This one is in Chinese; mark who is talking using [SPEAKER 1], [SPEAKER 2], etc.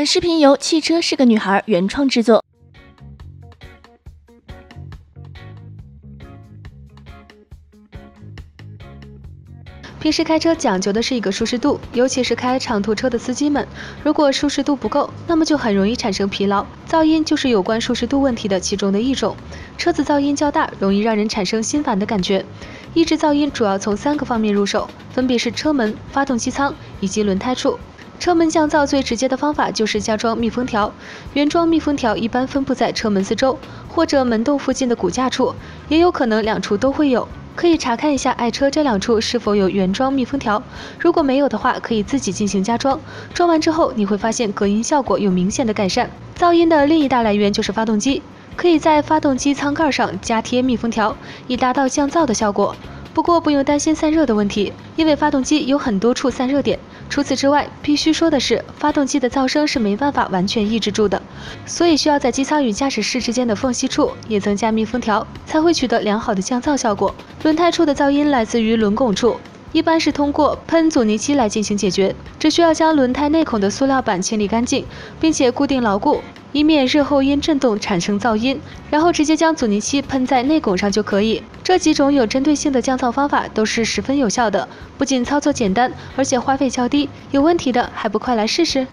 [SPEAKER 1] 本视频由汽车是个女孩原创制作。
[SPEAKER 2] 平时开车讲究的是一个舒适度，尤其是开长途车的司机们，如果舒适度不够，那么就很容易产生疲劳。噪音就是有关舒适度问题的其中的一种。车子噪音较大，容易让人产生心烦的感觉。抑制噪音主要从3个方面入手，分别是车门、发动机舱以及轮胎处。车门降噪最直接的方法就是加装密封条，原装密封条一般分布在车门四周或者门洞附近的骨架处，也有可能2处都会有。可以查看一下爱车这2处是否有原装密封条，如果没有的话，可以自己进行加装。装完之后，你会发现隔音效果有明显的改善。噪音的另一大来源就是发动机，可以在发动机舱盖上加贴密封条，以达到降噪的效果。不过不用担心散热的问题，因为发动机有很多处散热点。除此之外，必须说的是，发动机的噪声是没办法完全抑制住的，所以需要在机舱与驾驶室之间的缝隙处也增加密封条，才会取得良好的降噪效果。轮胎处的噪音来自于轮拱处，一般是通过喷阻尼漆来进行解决，只需要将轮胎内孔的塑料板清理干净，并且固定牢固，以免日后因震动产生噪音，然后直接将阻尼漆喷在内拱上就可以。这几种有针对性的降噪方法都是十分有效的，不仅操作简单，而且花费较低。有问题的还不快来试试？